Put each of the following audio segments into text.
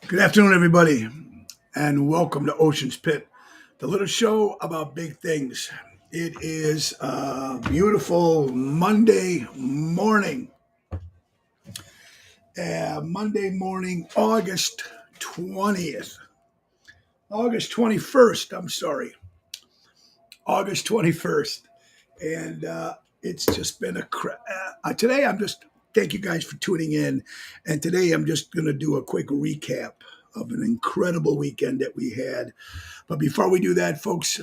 Good afternoon, everybody, and welcome to Ocean's Pit, the little show about big things. It is a beautiful Monday morning, August 20th, August 21st, I'm sorry, August 21st. And it's just been today thank you guys for tuning in. And today I'm just going to do a quick recap of an incredible weekend that we had. But before we do that, folks,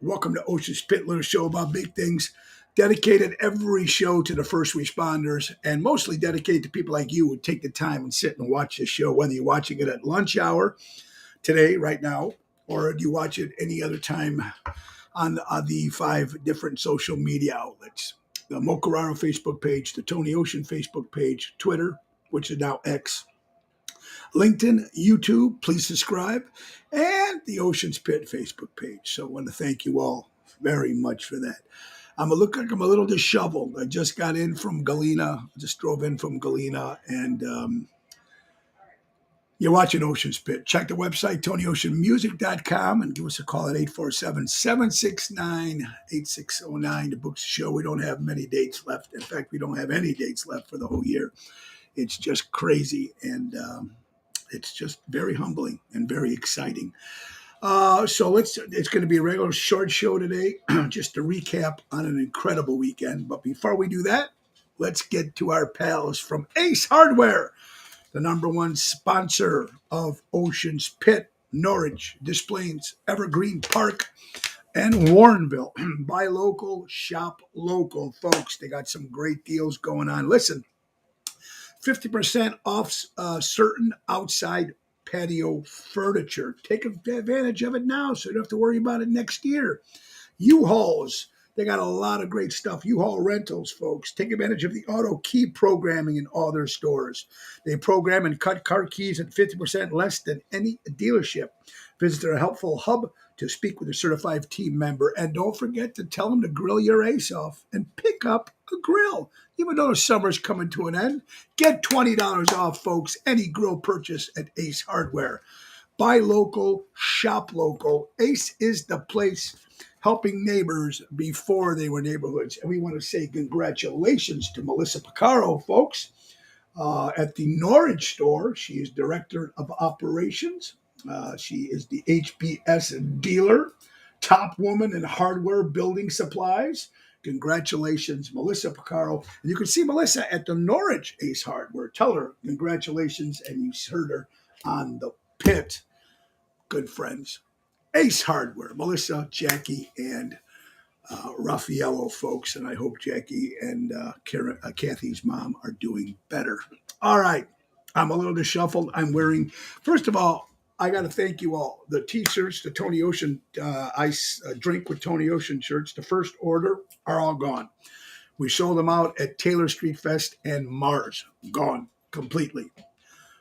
welcome to Ocean's Pit, little show about big things. Dedicated every show to the first responders and mostly dedicated to people like you who take the time and sit and watch this show, whether you're watching it at lunch hour today, right now, or do you watch it any other time on the five different social media outlets. The Mo Carraro Facebook page, the Tony Ocean Facebook page, Twitter, which is now X, LinkedIn, YouTube, please subscribe, and the Ocean's Pit Facebook page. So I want to thank you all very much for that. I'm a little disheveled. I just got in from Galena, just drove in from Galena, and you're watching Ocean's Pit. Check the website, TonyOceanMusic.com, and give us a call at 847-769-8609 to book the show. We don't have many dates left. In fact, we don't have any dates left for the whole year. It's just crazy, and it's just very humbling and very exciting. It's going to be a regular short show today, just to recap on an incredible weekend. But before we do that, let's get to our pals from Ace Hardware, the number one sponsor of Ocean's Pit, Norwich, Des Plaines, Evergreen Park, and Warrenville. Buy local, shop local, folks. They got some great deals going on. Listen, 50% off certain outside patio furniture. Take advantage of it now so you don't have to worry about it next year. U-Hauls. They got a lot of great stuff. U-Haul rentals, folks. Take advantage of the auto key programming in all their stores. They program and cut car keys at 50% less than any dealership. Visit their helpful hub to speak with a certified team member. And don't forget to tell them to grill your ace off and pick up a grill. Even though the summer's coming to an end, get $20 off, folks, any grill purchase at Ace Hardware. Buy local, shop local. Ace is the place, helping neighbors before they were neighborhoods. And we want to say congratulations to Melissa Picaro, folks, at the Norwich store. She is Director of Operations. She is the HBS dealer, top woman in hardware building supplies. Congratulations, Melissa Picaro. And you can see Melissa at the Norwich Ace Hardware. Tell her congratulations, and you heard her on the pit. Good friends. Ace Hardware, Melissa, Jackie, and Raffaello, folks. And I hope Jackie and Kathy's mom are doing better. All right. I'm a little disheveled. First of all, I got to thank you all. The T-shirts, the Tony Ocean Ice Drink with Tony Ocean shirts, the first order are all gone. We sold them out at Taylor Street Fest and Mars. Gone completely.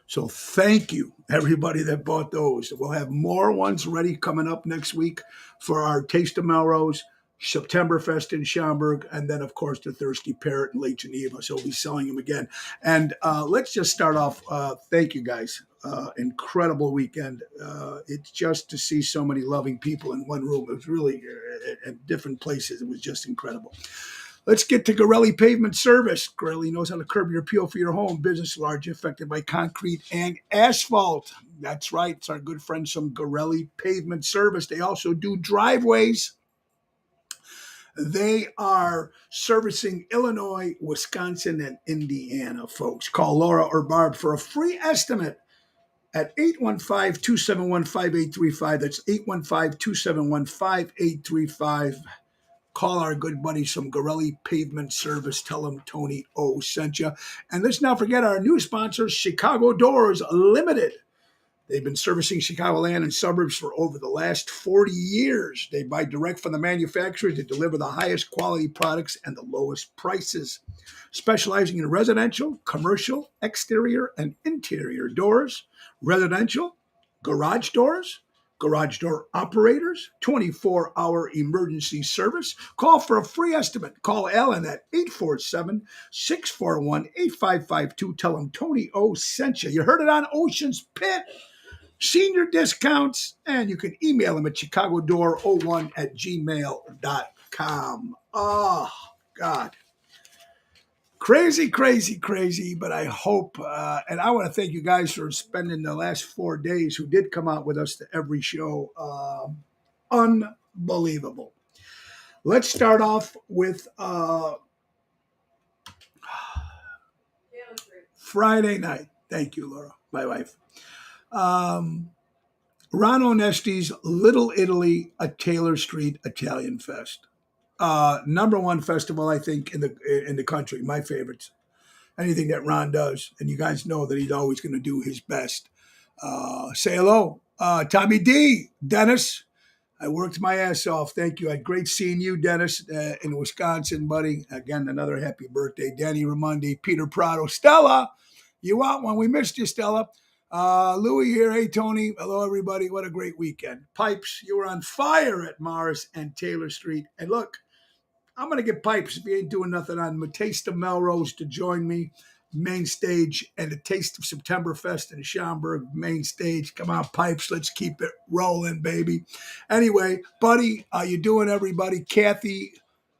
So thank you, everybody that bought those. We'll have more ones ready coming up next week for our Taste of Melrose, Septemberfest in Schaumburg, and then, of course, the Thirsty Parrot in Lake Geneva. So we'll be selling them again. And let's just start off. Thank you, guys. Incredible weekend. It's just to see so many loving people in one room. It was really at different places. It was just incredible. Let's get to Garelli Pavement Service. Garelli knows how to curb your appeal for your home business largely affected by concrete and asphalt. That's right. It's our good friends from Garelli Pavement Service. They also do driveways. They are servicing Illinois, Wisconsin, and Indiana, folks. Call Laura or Barb for a free estimate at 815-271-5835. That's 815-271-5835. Call our good buddies from Garelli Pavement Service. Tell them Tony O sent you. And let's not forget our new sponsor, Chicago Doors Limited. They've been servicing Chicagoland and suburbs for over the last 40 years. They buy direct from the manufacturers. They deliver the highest quality products and the lowest prices. Specializing in residential, commercial, exterior, and interior doors, residential, garage doors, garage door operators, 24-hour emergency service. Call for a free estimate. Call Alan at 847-641-8552. Tell him Tony O sent you. You heard it on Ocean's Pit. senior discounts, and you can email them at chicagodoor01@gmail.com. Oh, God. Crazy, crazy, crazy. But I hope, and I want to thank you guys for spending the last 4 days who did come out with us to every show. Unbelievable. Let's start off with Friday night. Thank you, Laura, my wife. Um, Ron Onesti's Little Italy, a Taylor Street Italian Fest. Number one festival, I think, in the country. My favorites. Anything that Ron does, and you guys know that he's always going to do his best. Say hello, Tommy D, Dennis. I worked my ass off. Thank you. I had great seeing you, Dennis, in Wisconsin, buddy. Again, another happy birthday, Danny Raimondi, Peter Prado, Stella. You want one? We missed you, Stella. Louie here. Hey, Tony. Hello, everybody. What a great weekend. Pipes, you were on fire at Mars and Taylor Street. And look, I'm going to get Pipes if he ain't doing nothing on Taste of Melrose to join me main stage and the Taste of September Fest in Schaumburg main stage. Come on, Pipes. Let's keep it rolling, baby. Anyway, buddy, how you doing, everybody? Kathy,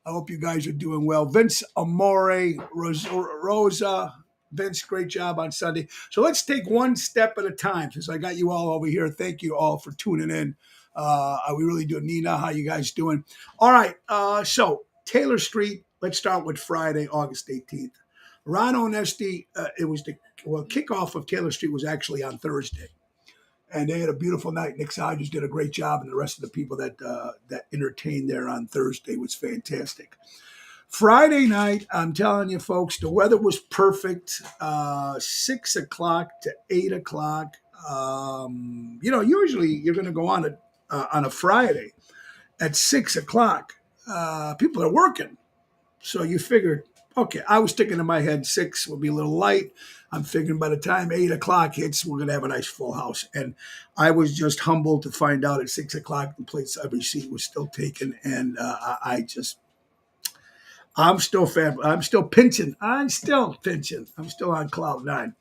I hope you guys are doing well. Vince Amore, Rosa, Vince, great job on Sunday. So let's take one step at a time since I got you all over here. Thank you all for tuning in. We really do. Nina, how you guys doing? All right. So Taylor Street, let's start with Friday, August 18th. Ron Onesti, it was kickoff of Taylor Street was actually on Thursday. And they had a beautiful night. Nick Hodges did a great job, and the rest of the people that entertained there on Thursday was fantastic. Friday night, I'm telling you, folks, the weather was perfect. 6 o'clock to 8 o'clock. Usually you're going to go on a Friday at 6 o'clock. People are working. So you figured, okay, I was thinking in my head 6 would be a little light. I'm figuring by the time 8 o'clock hits, we're going to have a nice full house. And I was just humbled to find out at 6 o'clock the place every seat was still taken. And I'm still pinching. I'm still on cloud nine.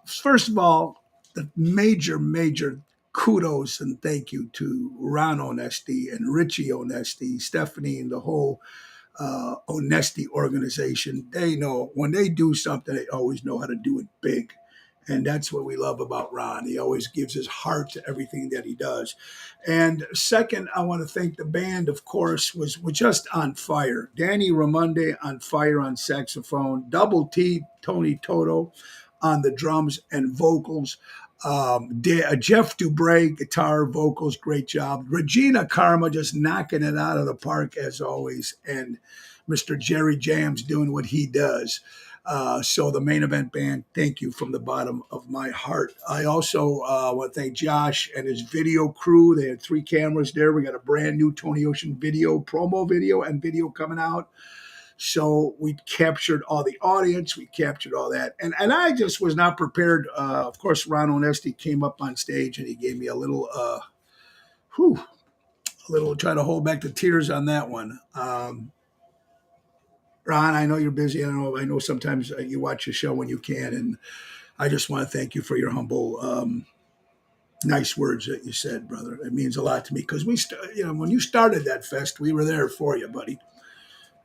First of all, the major kudos and thank you to Ron Onesti and Richie Onesti, Stephanie, and the whole Onesti organization. They know when they do something, they always know how to do it big. And that's what we love about Ron. He always gives his heart to everything that he does. And second, I want to thank the band, of course, was just on fire. Danny Raimondi on fire on saxophone, Double T, Tony Toto on the drums and vocals. Jeff Dubray, guitar, vocals, great job. Regina Karma just knocking it out of the park as always. And Mr. Jerry Jams doing what he does. So the main event band, thank you from the bottom of my heart. I also want to thank Josh and his video crew. They had 3 cameras there. We got a brand new Tony Ocean promo video and video coming out. So we captured all the audience. We captured all that. And I just was not prepared. Of course, Ron Onesti came up on stage and he gave me a little try to hold back the tears on that one. Ron, I know you're busy. I know sometimes you watch the show when you can. And I just want to thank you for your humble, nice words that you said, brother. It means a lot to me because when you started that fest, we were there for you, buddy.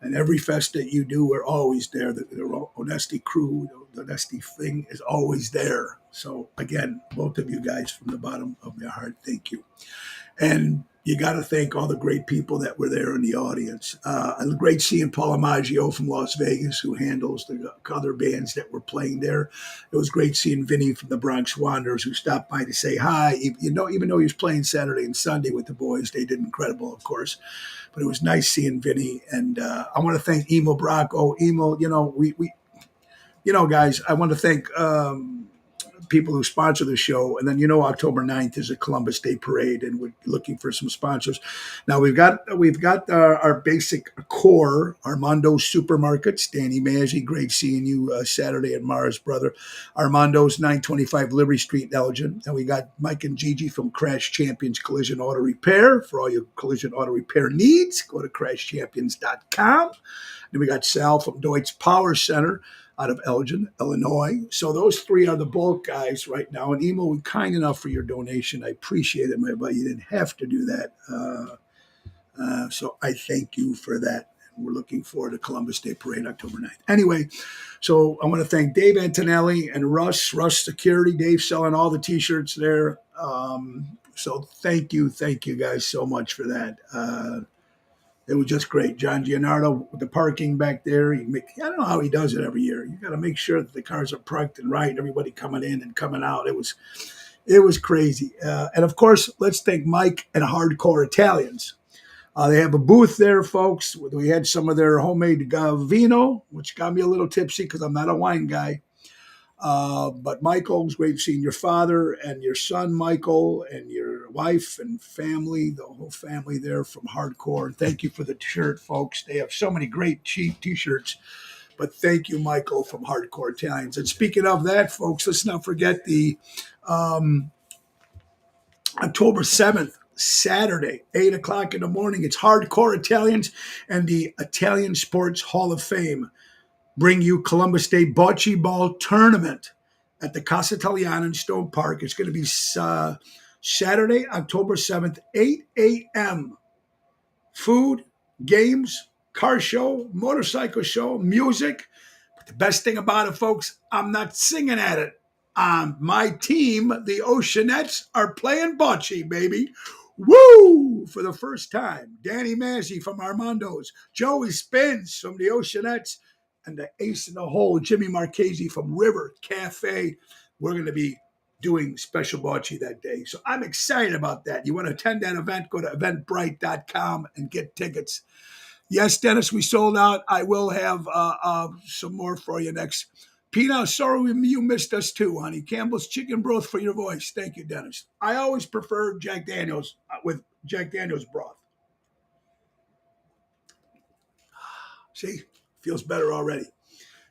And every fest that you do, we're always there. The Onesti crew, the Onesti thing is always there. So again, both of you guys from the bottom of my heart, thank you. And you got to thank all the great people that were there in the audience. And great seeing Paul Amaggio from Las Vegas, who handles the other bands that were playing there. It was great seeing Vinny from the Bronx Wanderers, who stopped by to say hi. Even though he was playing Saturday and Sunday with the boys, they did incredible, of course. But it was nice seeing Vinny. And I want to thank Emo Bracco. Emo, guys, I want to thank people who sponsor the show. And then, October 9th is a Columbus Day parade, and we're looking for some sponsors. Now we've got our basic core, Armando's Supermarkets, Danny Mazzi, great seeing you Saturday at Mars, brother. Armando's 925 Liberty Street, Elgin. And we got Mike and Gigi from Crash Champions Collision Auto Repair. For all your collision auto repair needs, go to crashchampions.com. Then we got Sal from Deutsch Power Center. out of Elgin, Illinois. So those three are the bulk guys right now. And Emo, we're kind enough for your donation. I appreciate it, but you didn't have to do that. So I thank you for that. We're looking forward to Columbus Day Parade, October 9th. Anyway, so I want to thank Dave Antonelli and Russ Security. Dave selling all the T-shirts there. So thank you guys so much for that. It was just great. John Gianardo with the parking back there. I don't know how he does it every year. You got to make sure that the cars are parked and right, and everybody coming in and coming out. It was crazy. And of course, let's thank Mike and Hardcore Italians. They have a booth there, folks. We had some of their homemade vino, which got me a little tipsy because I'm not a wine guy. But Michael, it was great seeing your father and your son, Michael, and your wife and family, the whole family there from Hardcore. And thank you for the shirt, folks. They have so many great cheap T-shirts. But thank you, Michael, from Hardcore Italians. And speaking of that, folks, let's not forget the October 7th, Saturday, 8 o'clock in the morning. It's Hardcore Italians and the Italian Sports Hall of Fame bring you Columbus Day Bocce Ball Tournament at the Casa Italiana in Stone Park. It's going to be Saturday, October 7th, 8 a.m. Food, games, car show, motorcycle show, music. But the best thing about it, folks, I'm not singing at it. My team, the Oceanettes, are playing bocce, baby. Woo! For the first time. Danny Mazzi from Armando's, Joey Spins from the Oceanettes, and the ace in the hole, Jimmy Marchese from River Cafe. We're going to be doing special bocce that day. So I'm excited about that. You want to attend that event, go to eventbrite.com and get tickets. Yes, Dennis, we sold out. I will have some more for you next. Pina, sorry you missed us too, honey. Campbell's Chicken Broth for your voice. Thank you, Dennis. I always prefer Jack Daniels with Jack Daniels broth. See, feels better already.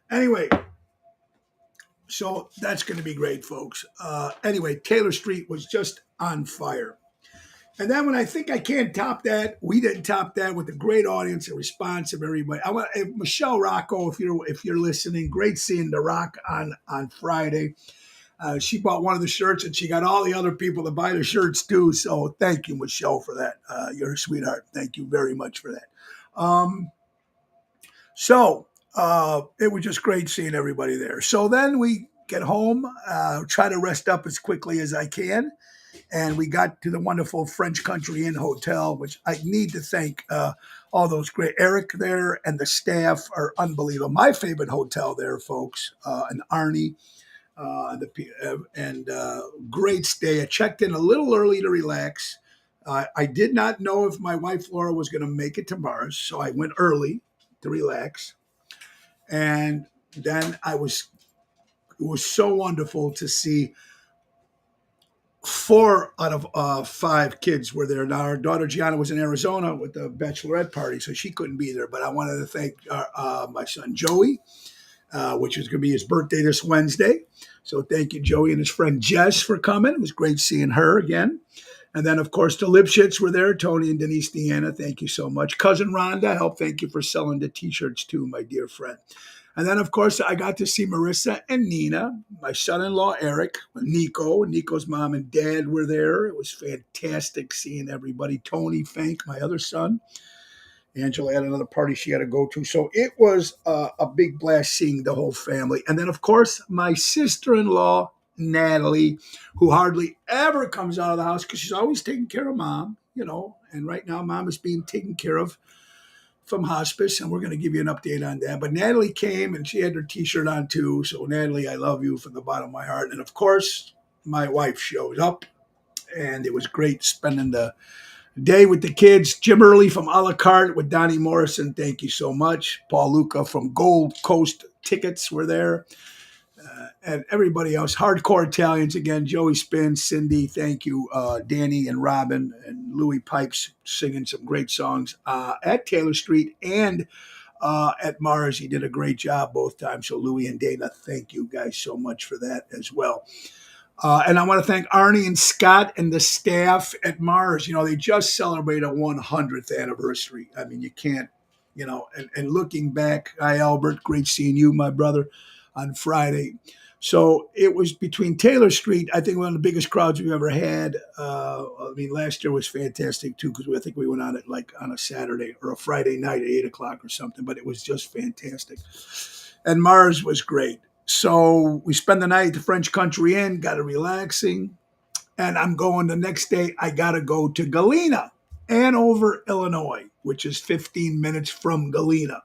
Anyway, so that's going to be great, folks. Anyway, Taylor Street was just on fire. And then when I think I can't top that, we didn't top that with a great audience and response of everybody. I want Michelle Rocco, if you're listening, great seeing The Rock on Friday. She bought one of the shirts and she got all the other people to buy the shirts too. So thank you, Michelle, for that. You're a sweetheart. Thank you very much for that. So it was just great seeing everybody there. So then we get home, try to rest up as quickly as I can. And we got to the wonderful French Country Inn Hotel, which I need to thank all those great Eric there and the staff are unbelievable. My favorite hotel there, folks, and Arnie, great stay. I checked in a little early to relax. I did not know if my wife Laura was going to make it to Mars, so I went early to relax. And then it was so wonderful to see 4 out of 5 kids were there. Now, our daughter Gianna was in Arizona with the bachelorette party, so she couldn't be there. But I wanted to thank my son Joey, which is going to be his birthday this Wednesday. So thank you, Joey, and his friend Jess for coming. It was great seeing her again. And then, of course, the Lipschitz were there, Tony and Denise Deanna. Thank you so much. Cousin Rhonda, thank you for selling the T-shirts too, my dear friend. And then, of course, I got to see Marissa and Nina, my son-in-law, Eric, Nico. Nico's mom and dad were there. It was fantastic seeing everybody. Tony Fank, my other son. Angela had another party she had to go to. So it was a big blast seeing the whole family. And then, of course, my sister-in-law, Natalie, who hardly ever comes out of the house because she's always taking care of Mom, And right now, Mom is being taken care of from hospice, and we're going to give you an update on that. But Natalie came, and she had her T-shirt on too. So Natalie, I love you from the bottom of my heart. And of course, my wife showed up, and it was great spending the day with the kids. Jim Early from A La Carte with Donnie Morrison. Thank you so much. Paul Luca from Gold Coast Tickets were there. And everybody else, Hardcore Italians again, Joey Spin, Cindy, thank you, Danny and Robin and Louis Pipes singing some great songs at Taylor Street and at Mars. He did a great job both times. So Louis and Dana, thank you guys so much for that as well. And I want to thank Arnie and Scott and the staff at Mars. They just celebrated a 100th anniversary. I mean, you can't, and looking back, hi, Albert, great seeing you, my brother. on Friday. So it was between Taylor Street, I think one of the biggest crowds we've ever had. I mean, last year was fantastic too, because I think we went on it like on a Saturday or a Friday night at 8 o'clock or something, but it was just fantastic. And Mars was great. So we spend the night at the French Country Inn, got a relaxing, and I'm going the next day. I got to go to Galena, Andover, Illinois, which is 15 minutes from Galena,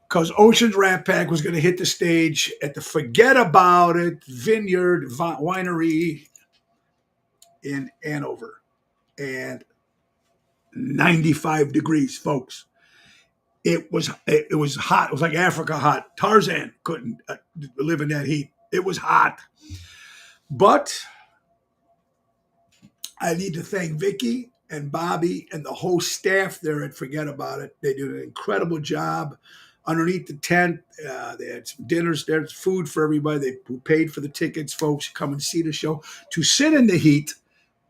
because Ocean's Rat Pack was going to hit the stage at the Forget About It Vineyard Winery in Andover, and 95 degrees, folks. It was hot. It was like Africa hot. Tarzan couldn't live in that heat. It was hot. But I need to thank Vicky and Bobby and the whole staff there at Forget About It. They did an incredible job underneath the tent. They had some dinners. There's food for everybody. They paid for the tickets, folks, come and see the show. To sit in the heat,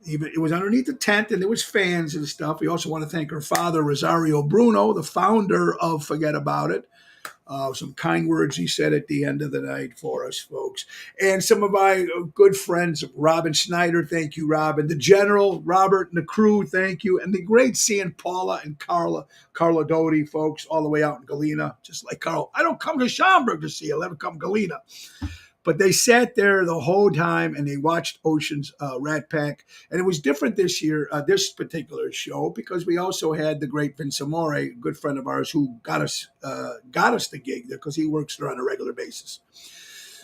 even it was underneath the tent, and there was fans and stuff. We also want to thank her father, Rosario Bruno, the founder of Forget About It. Some kind words he said at the end of the night for us, folks. And some of my good friends, Robin Snyder, thank you, Robin. The General, Robert, and the crew, thank you. And the great seeing Paula and Carla Doty, folks, all the way out in Galena, just like Carl. I don't come to Schaumburg to see you. I'll never come to Galena. But they sat there the whole time and they watched Ocean's Rat Pack. And it was different this year, this particular show, because we also had the great Vince Amore, a good friend of ours, who got us the gig there because he works there on a regular basis.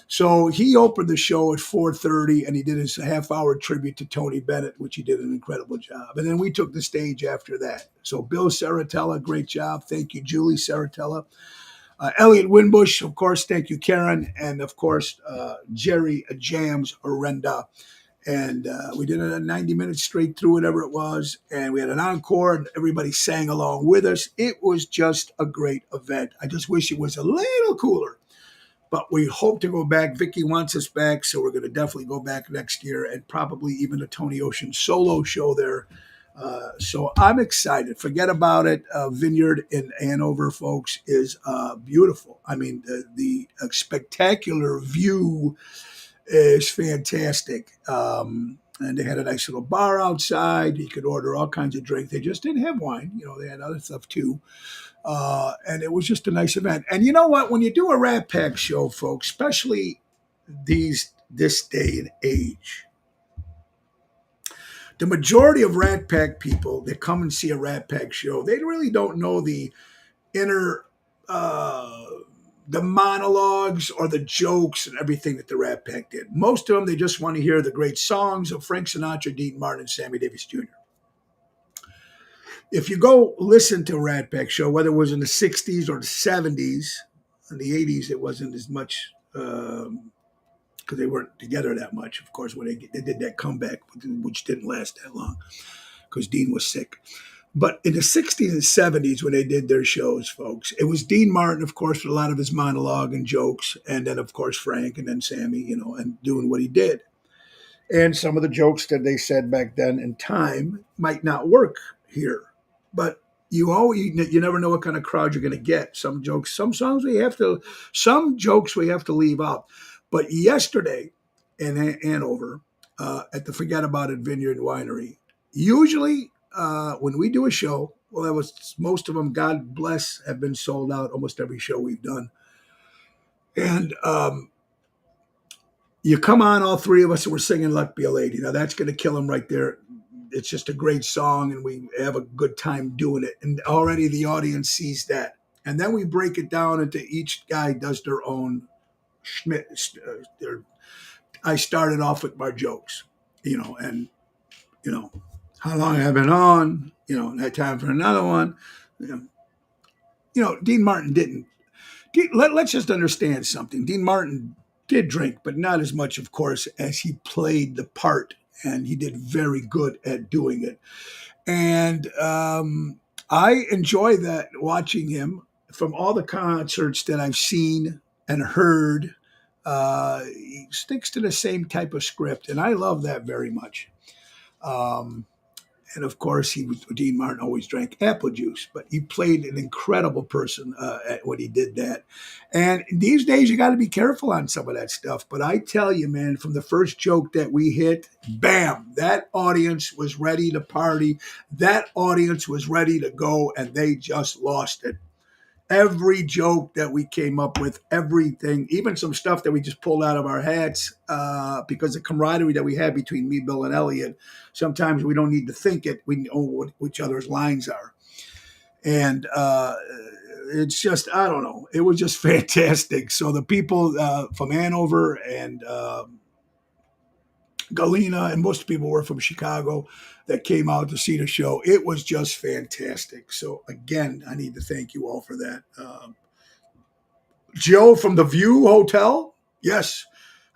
So he opened the show at 4:30 and he did his half-hour tribute to Tony Bennett, which he did an incredible job. And then we took the stage after that. So Bill Saratella, great job. Thank you, Julie Saratella. Elliot Winbush, of course, thank you, Karen, and of course, Jerry Jams Arenda. And we did it at 90 minutes straight through, whatever it was. And we had an encore, and everybody sang along with us. It was just a great event. I just wish it was a little cooler. But we hope to go back. Vicky wants us back, so we're going to definitely go back next year, and probably even a Tony Ocean solo show there. So I'm excited. Forget About It. Vineyard in Andover, folks, is beautiful. I mean, the spectacular view is fantastic. And they had a nice little bar outside. You could order all kinds of drinks. They just didn't have wine. You know, they had other stuff too. And it was just a nice event. And you know what? When you do a Rat Pack show, folks, especially this day and age, the majority of Rat Pack people that come and see a Rat Pack show, they really don't know the inner, the monologues or the jokes and everything that the Rat Pack did. Most of them, they just want to hear the great songs of Frank Sinatra, Dean Martin, and Sammy Davis Jr. If you go listen to a Rat Pack show, whether it was in the 60s or the 70s, in the 80s, it wasn't as much, because they weren't together that much, of course, when they did that comeback, which didn't last that long because Dean was sick. But in the 60s and 70s, when they did their shows, folks, it was Dean Martin, of course, with a lot of his monologue and jokes, and then, of course, Frank, and then Sammy, you know, and doing what he did. And some of the jokes that they said back then in time might not work here. But you never know what kind of crowd you're going to get. Some jokes, some jokes we have to leave out. But yesterday in Andover, at the Forget About It Vineyard Winery, usually when we do a show, well, that was most of them, God bless, have been sold out almost every show we've done. And you come on, all three of us, and we're singing Luck Be a Lady. Now, that's going to kill them right there. It's just a great song, and we have a good time doing it. And already the audience sees that. And then we break it down into each guy does their own Schmidt. I started off with my jokes, and how long have I been on? That time for another one. Dean Martin didn't. Let's just understand something. Dean Martin did drink, but not as much, of course, as he played the part, and he did very good at doing it. And I enjoy that, watching him from all the concerts that I've seen and heard. He sticks to the same type of script, and I love that very much. And of course, Dean Martin always drank apple juice, but he played an incredible person when he did that. And these days, you got to be careful on some of that stuff. But I tell you, man, from the first joke that we hit, bam, that audience was ready to party. That audience was ready to go, and they just lost it. Every joke that we came up with, everything, even some stuff that we just pulled out of our hats, because the camaraderie that we had between me, Bill, and Elliot, sometimes we don't need to think it. We know what each other's lines are. And it's just, I don't know. It was just fantastic. So the people from Hanover and Galena, and most people were from Chicago that came out to see the show. It was just fantastic. So again, I need to thank you all for that. Joe from the View Hotel. Yes,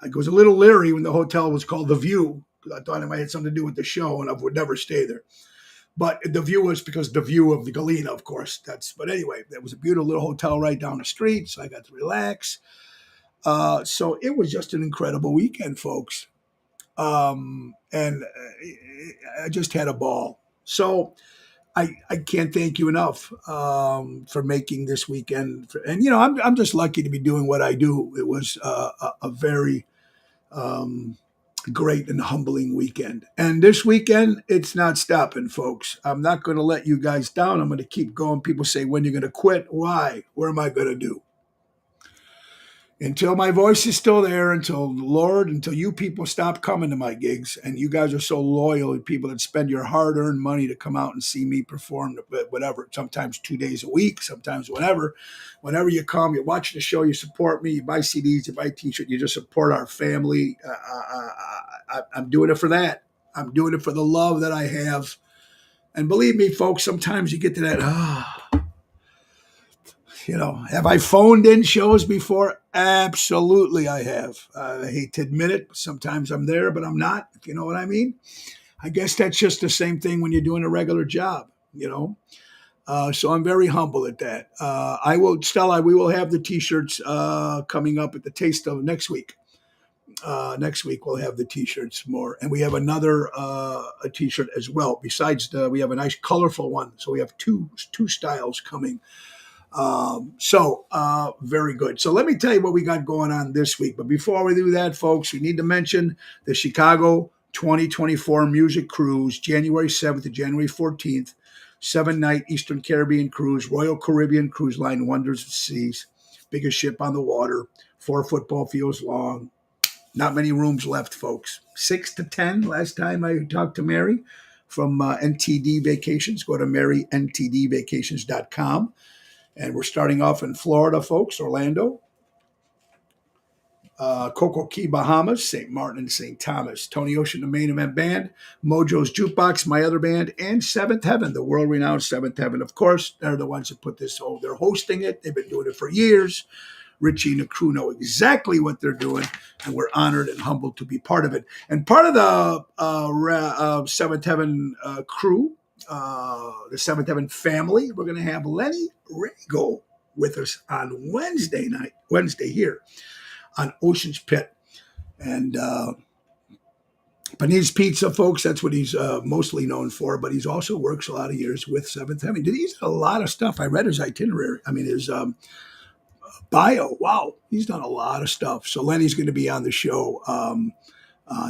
I was a little leery when the hotel was called the View because I thought it might have something to do with the show, and I would never stay there. But the View was because the view of the Galena, of course. But anyway, there was a beautiful little hotel right down the street, so I got to relax. So it was just an incredible weekend, folks. And I just had a ball. So I can't thank you enough for making this weekend. And I'm just lucky to be doing what I do. It was a very great and humbling weekend. And this weekend, it's not stopping, folks. I'm not going to let you guys down. I'm going to keep going. People say, when you're going to quit? Why? What am I going to do? Until my voice is still there, until you people stop coming to my gigs, and you guys are so loyal, people that spend your hard-earned money to come out and see me perform, whatever, sometimes 2 days a week, sometimes whenever you come, you watch the show, you support me, you buy CDs, you buy T-shirts, you just support our family. I'm doing it for that. I'm doing it for the love that I have. And believe me, folks, sometimes you get to that, have I phoned in shows before? Absolutely, I have. I hate to admit it, but sometimes I'm there, but I'm not, if you know what I mean. I guess that's just the same thing when you're doing a regular job, So I'm very humble at that. We will have the T-shirts coming up at the Taste of next week. Next week we'll have the T-shirts more, and we have another a T-shirt as well. Besides, we have a nice colorful one, so we have two styles coming. Very good. So let me tell you what we got going on this week. But before we do that, folks, we need to mention the Chicago 2024 Music Cruise, January 7th to January 14th, 7-night Eastern Caribbean cruise, Royal Caribbean Cruise Line, Wonders of Seas, biggest ship on the water, 4 football fields long. Not many rooms left, folks. 6 to 10 last time I talked to Mary from NTD Vacations. Go to maryntdvacations.com. And we're starting off in Florida, folks, Orlando, Coco Key, Bahamas, St. Martin, and St. Thomas. Tony Ocean, the main event band, Mojo's Jukebox, my other band, and Seventh Heaven, the world-renowned Seventh Heaven. Of course, they're the ones that put this whole, they're hosting it. They've been doing it for years. Richie and the crew know exactly what they're doing, and we're honored and humbled to be part of it. And part of the Seventh Heaven crew, the Seventh Heaven family, we're going to have Lenny Rago with us on Wednesday here on Ocean's Pit. And Paniz's Pizza, folks, that's what he's mostly known for, but he's also works a lot of years with Seventh Heaven. He's done a lot of stuff. I read his itinerary. His bio. Wow, he's done a lot of stuff. So Lenny's going to be on the show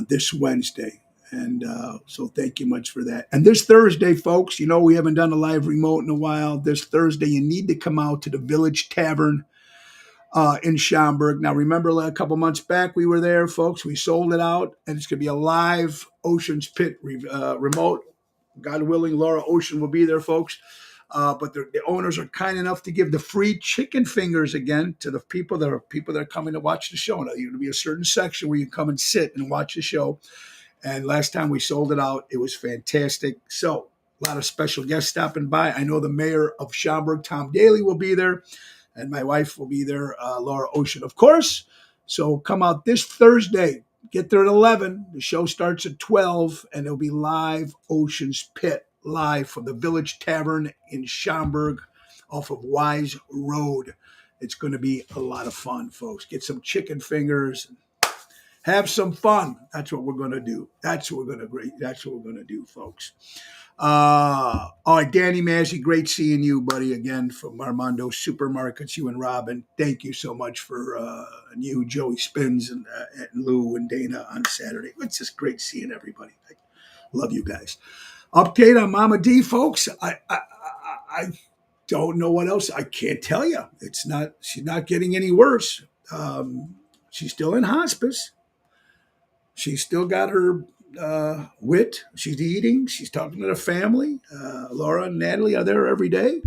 this Wednesday. And so thank you much for that. And this Thursday, folks, we haven't done a live remote in a while. This Thursday, you need to come out to the Village Tavern in Schaumburg. Now, remember a couple months back we were there, folks. We sold it out, and it's going to be a live Ocean's Pit remote. God willing, Laura Ocean will be there, folks. But the owners are kind enough to give the free chicken fingers again to the people that are coming to watch the show. Now, there's going to be a certain section where you come and sit and watch the show. And last time we sold it out, it was fantastic. So a lot of special guests stopping by. I know the mayor of Schaumburg, Tom Daly, will be there. And my wife will be there, Laura Ocean, of course. So come out this Thursday. Get there at 11. The show starts at 12. And it'll be live Ocean's Pit, live from the Village Tavern in Schaumburg off of Wise Road. It's going to be a lot of fun, folks. Get some chicken fingers. Have some fun. That's what we're going to do. That's what we're going to do, folks. All right, Danny Massey, great seeing you, buddy, again from Armando Supermarkets. You and Robin, thank you so much for you, Joey Spins, and Lou and Dana on Saturday. It's just great seeing everybody. I love you guys. Update on Mama D, folks. I don't know what else. I can't tell you. It's not. She's not getting any worse. She's still in hospice. She's still got her wit. She's eating. She's talking to the family. Laura and Natalie are there every day.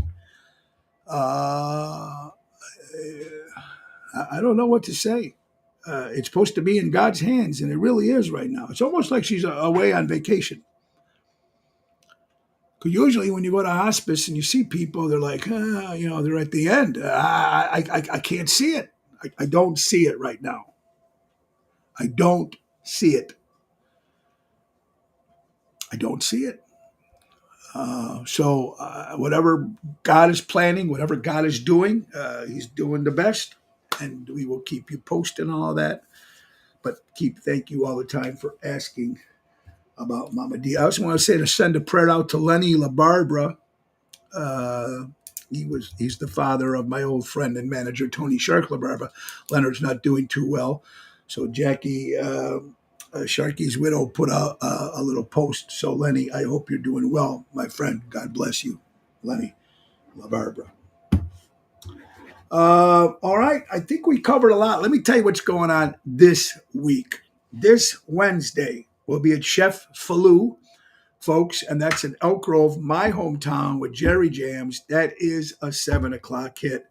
I don't know what to say. It's supposed to be in God's hands, and it really is right now. It's almost like she's away on vacation. Because usually when you go to hospice and you see people, they're like, they're at the end. I can't see it. I don't see it right now. I don't see it. I don't see it. So whatever God is planning, whatever God is doing, He's doing the best, and we will keep you posted on all that. But thank you all the time for asking about Mama D. I also want to say to send a prayer out to Lenny LaBarbera. He's the father of my old friend and manager Tony Shark LaBarbera. Leonard's not doing too well, so Jackie. Sharky's widow put out a little post. So, Lenny, I hope you're doing well, my friend. God bless you, Lenny LaBarbera. All right. I think we covered a lot. Let me tell you what's going on this week. This Wednesday, we'll be at Chef Falou, folks, and that's in Elk Grove, my hometown, with Jerry Jams. That is a 7 o'clock hit.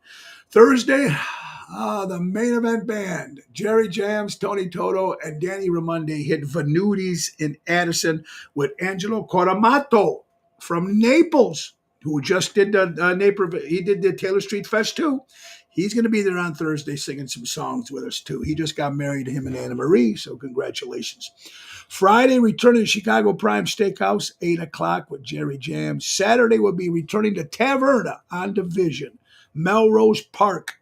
Thursday, the main event band, Jerry Jams, Tony Toto, and Danny Raimondi hit Venutis in Addison with Angelo Coramato from Naples, who just did he did the Taylor Street Fest too. He's going to be there on Thursday singing some songs with us too. He just got married to him and Anna Marie, so congratulations. Friday, returning to Chicago Prime Steakhouse, 8 o'clock with Jerry Jams. Saturday, we'll be returning to Taverna on Division, Melrose Park.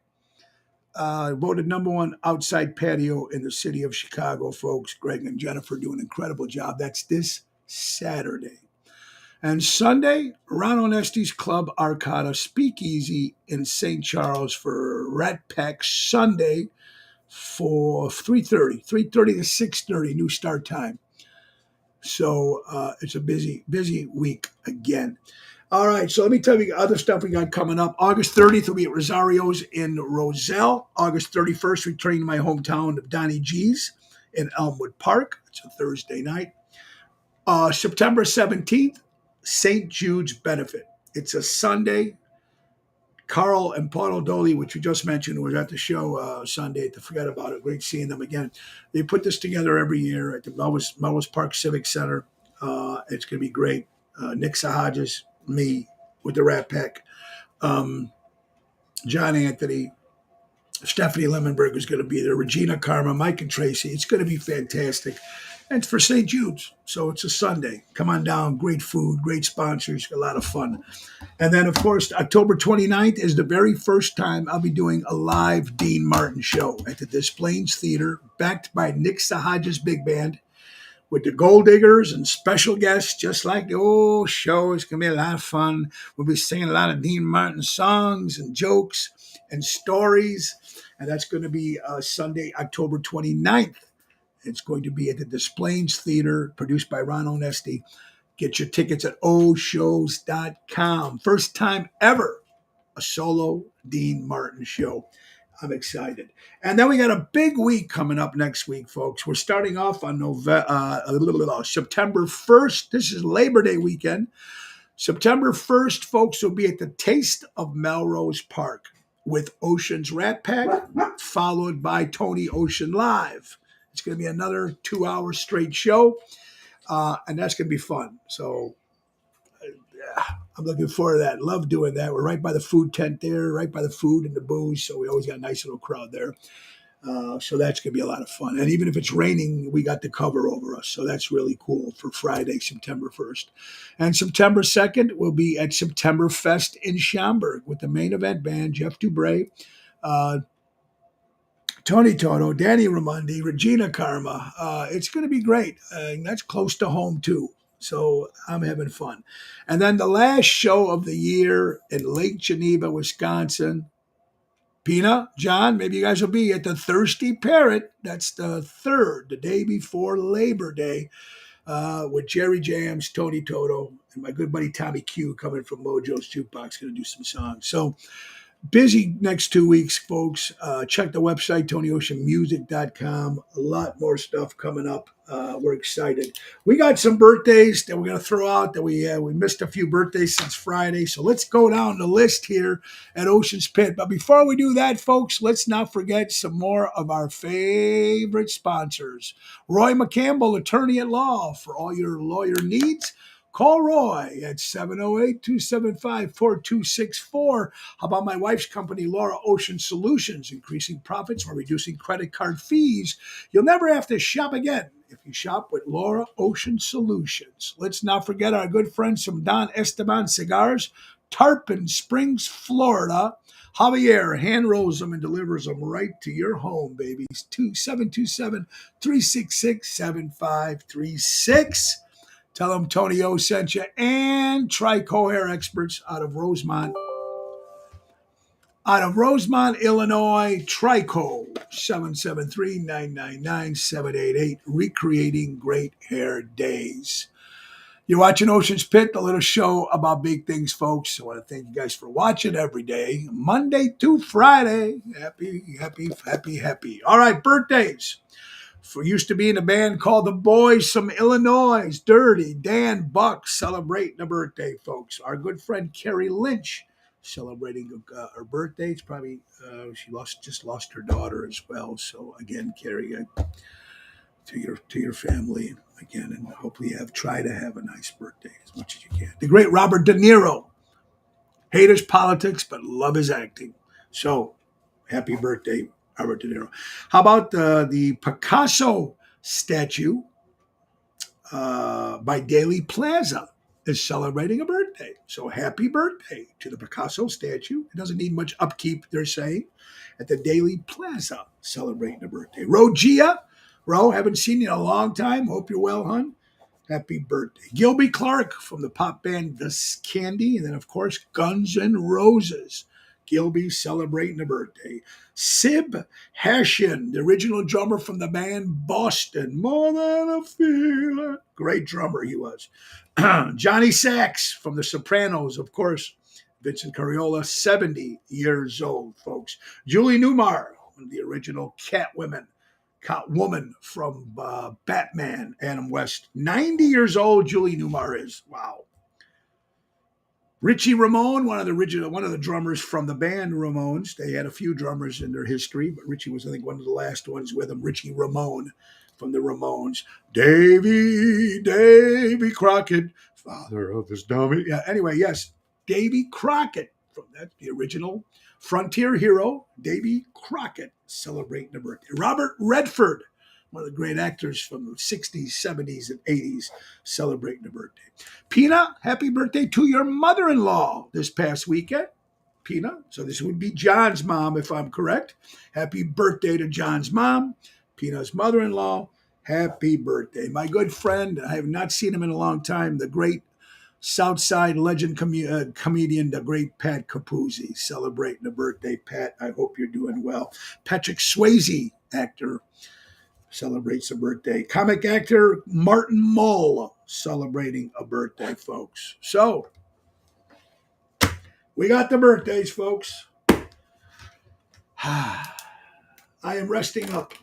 Voted number one outside patio in the city of Chicago, folks. Greg and Jennifer do an incredible job. That's this Saturday. And Sunday, Ron Onesti's Club Arcada Speakeasy in St. Charles for Rat Pack Sunday for 3:30 to 6:30, new start time. So it's a busy week again. All right, so let me tell you other stuff we got coming up. August 30th, we'll be at Rosario's in Roselle. August 31st, returning to my hometown of Donnie G's in Elmwood Park. It's a Thursday night. September 17th, St. Jude's Benefit. It's a Sunday. Carl and Paul O'Doley, which we just mentioned, was at the show Sunday. To forget about it. Great seeing them again. They put this together every year at the Melrose Park Civic Center. It's going to be great. Nick Sahajas, me with the Rat Pack, John Anthony, Stephanie Lemonberg is going to be there, Regina Karma, Mike and Tracy. It's going to be fantastic. And it's for St. Jude's, so it's a Sunday. Come on down, great food, great sponsors, a lot of fun. And then, of course, October 29th is the very first time I'll be doing a live Dean Martin show at the Des Plaines Theater, backed by Nick Sahajas Big Band, with the Gold Diggers and special guests, just like the old show. It's going to be a lot of fun. We'll be singing a lot of Dean Martin songs and jokes and stories. And that's going to be Sunday, October 29th. It's going to be at the Des Plaines Theater, produced by Ron Onesti. Get your tickets at oshows.com. First time ever, a solo Dean Martin show. I'm excited. And then we got a big week coming up next week, folks. We're starting off on September 1st. This is Labor Day weekend. September 1st, folks, will be at the Taste of Melrose Park with Ocean's Rat Pack, followed by Tony Ocean Live. It's going to be another 2-hour straight show, and that's going to be fun. So I'm looking forward to that. Love doing that. We're right by the food tent there, right by the food and the booze, so we always got a nice little crowd there. So that's going to be a lot of fun. And even if it's raining, we got the cover over us, so that's really cool for Friday, September 1st. And September 2nd, we'll be at September Fest in Schaumburg with the main event band, Jeff Dubray, Tony Toto, Danny Raimondi, Regina Karma. It's going to be great. That's close to home, too. So I'm having fun. And then the last show of the year in Lake Geneva, Wisconsin. Pina, John, maybe you guys will be at the Thirsty Parrot. That's the third, the day before Labor Day, with Jerry Jams, Tony Toto, and my good buddy Tommy Q coming from Mojo's Jukebox, going to do some songs. So busy next 2 weeks, folks. Check the website, TonyOceanMusic.com. A lot more stuff coming up. We're excited. We got some birthdays that we're going to throw out that we missed a few birthdays since Friday. So let's go down the list here at Ocean's Pit. But before we do that, folks, let's not forget some more of our favorite sponsors. Roy McCampbell, attorney at law, for all your lawyer needs. Call Roy at 708-275-4264. How about my wife's company, Laura Ocean Solutions, increasing profits while reducing credit card fees? You'll never have to shop again if you shop with Laura Ocean Solutions. Let's not forget our good friends from Don Esteban Cigars, Tarpon Springs, Florida. Javier hand rolls them and delivers them right to your home, babies. 727-366-7536. Tell them Tony O sent you, and Trico Hair Experts out of Rosemont. Illinois, Trico, 773-999-788, recreating great hair days. You're watching Ocean's Pit, the little show about big things, folks. I want to thank you guys for watching every day, Monday to Friday. Happy. All right, birthdays. Used to be in a band called the Boys from Illinois. Dirty Dan Buck celebrating a birthday, folks. Our good friend Carrie Lynch celebrating her birthday. It's probably she just lost her daughter as well. So again, Carrie, to your family again, and hopefully try to have a nice birthday as much as you can. The great Robert De Niro, hate his politics but love his acting. So happy birthday, Robert De Niro. How about the Picasso statue by Daley Plaza is celebrating a birthday. So happy birthday to the Picasso statue. It doesn't need much upkeep, they're saying, at the Daley Plaza celebrating a birthday. Rogia, haven't seen you in a long time. Hope you're well, hon. Happy birthday. Gilby Clarke from the pop band The Candy, and then, of course, Guns N' Roses. Gilby celebrating a birthday. Sib Hashian, the original drummer from the band Boston. More than a feeling. Great drummer he was. Johnny Sachs from The Sopranos, of course. Vincent Coriola, 70 years old, folks. Julie Newmar, one of the original Catwoman from Batman, Adam West. 90 years old, Julie Newmar is. Wow. Richie Ramone, one of the drummers from the band Ramones. They had a few drummers in their history, but Richie was, I think, one of the last ones with them. Richie Ramone from the Ramones. Davy Crockett, father of his dummy. Yeah. Anyway, yes, Davy Crockett from the original Frontier hero, Davy Crockett, celebrating a birthday. Robert Redford, one of the great actors from the 60s, 70s, and 80s, celebrating a birthday. Pina, happy birthday to your mother-in-law this past weekend. Pina, so this would be John's mom, if I'm correct. Happy birthday to John's mom, Pina's mother-in-law. Happy birthday. My good friend, I have not seen him in a long time, the great Southside legend comedian, the great Pat Capuzzi, celebrating a birthday. Pat, I hope you're doing well. Patrick Swayze, actor, celebrates a birthday. Comic actor Martin Mull celebrating a birthday, folks. So, we got the birthdays, folks. I am resting up.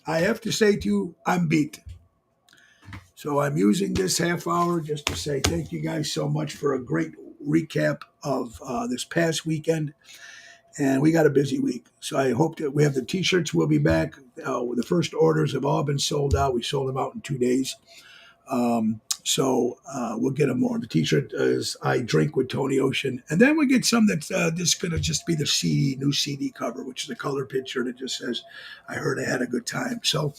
I have to say to you, I'm beat. So I'm using this half hour just to say thank you guys so much for a great recap of this past weekend. And we got a busy week. So I hope that we have the T-shirts. We'll be back. The first orders have all been sold out. We sold them out in 2 days. So we'll get them more. The T-shirt is I Drink with Tony Ocean. And then we get some that's just going to just be the new CD cover, which is a color picture that just says, I heard I had a good time. So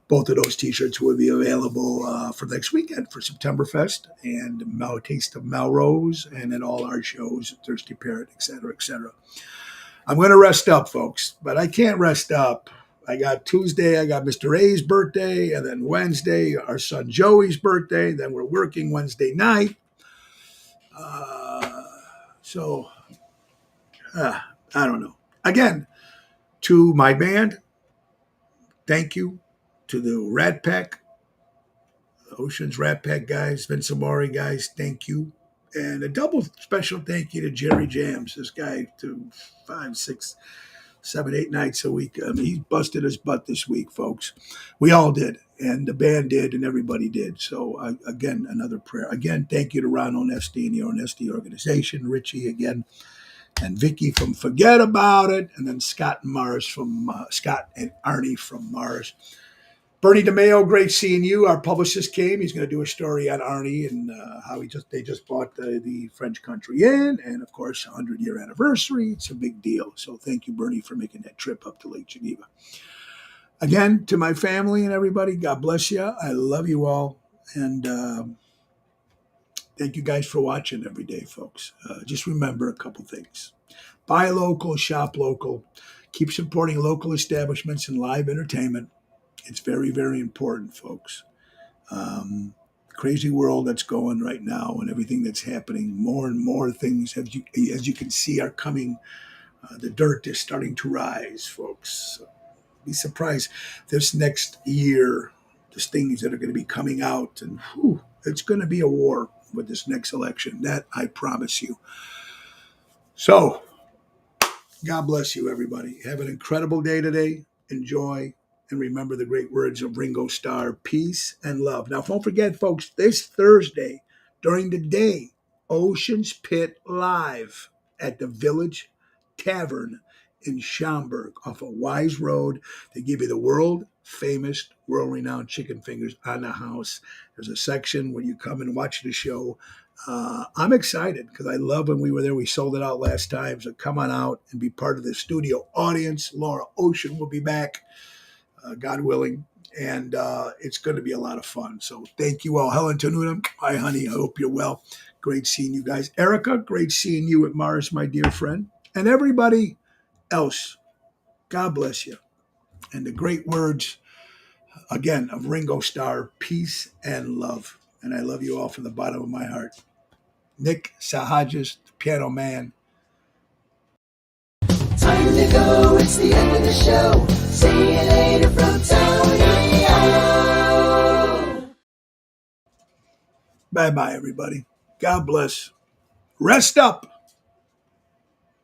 both of those T-shirts will be available for next weekend for September Fest and Taste of Melrose and at all our shows, Thirsty Parrot, et cetera, et cetera. I'm going to rest up, folks, but I can't rest up I got Tuesday, I got Mr. A's birthday, and then Wednesday, our son Joey's birthday. Then we're working Wednesday night. Uh, so, I don't know. Again, to my band, thank you. To the Rat Pack, Oceans Rat Pack guys, Vince Amore guys, thank you. And a double special thank you to Jerry Jams, this guy, to 5, 6, 7, 8 nights a week. I mean, he busted his butt this week, folks. We all did, and the band did, and everybody did. So, again, another prayer. Again, thank you to Ron Onesti and the Onesti organization, Richie again, and Vicky from Forget About It, and then Scott and Mars from Scott and Arnie from Mars. Bernie DeMeo, great seeing you. Our publicist came. He's going to do a story on Arnie and how they just bought the French Country Inn, and of course, 100-year anniversary. It's a big deal. So thank you, Bernie, for making that trip up to Lake Geneva. Again, to my family and everybody, God bless you. I love you all, and thank you guys for watching every day, folks. Just remember a couple things: buy local, shop local, keep supporting local establishments and live entertainment. It's very, very important, folks. Crazy world that's going right now and everything that's happening. More and more things, as you can see, are coming. The dirt is starting to rise, folks. So be surprised this next year, there's things that are going to be coming out. And it's going to be a war with this next election. That I promise you. So, God bless you, everybody. Have an incredible day today. Enjoy. And remember the great words of Ringo Starr, peace and love. Now, don't forget, folks, this Thursday during the day, Ocean's Pit Live at the Village Tavern in Schaumburg off of Wise Road. They give you the world-famous, world-renowned chicken fingers on the house. There's a section where you come and watch the show. I'm excited because I love when we were there. We sold it out last time. So come on out and be part of the studio audience. Laura Ocean will be back. God willing, and it's going to be a lot of fun. So thank you all. Helen Tanuta, hi, honey. I hope you're well. Great seeing you guys. Erica, great seeing you at Mars, my dear friend. And everybody else, God bless you. And the great words, again, of Ringo Starr, peace and love. And I love you all from the bottom of my heart. Nick Sahajas, the piano man. Time to go, it's the end of the show. See you later from Tony O. Bye-bye, everybody. God bless. Rest up.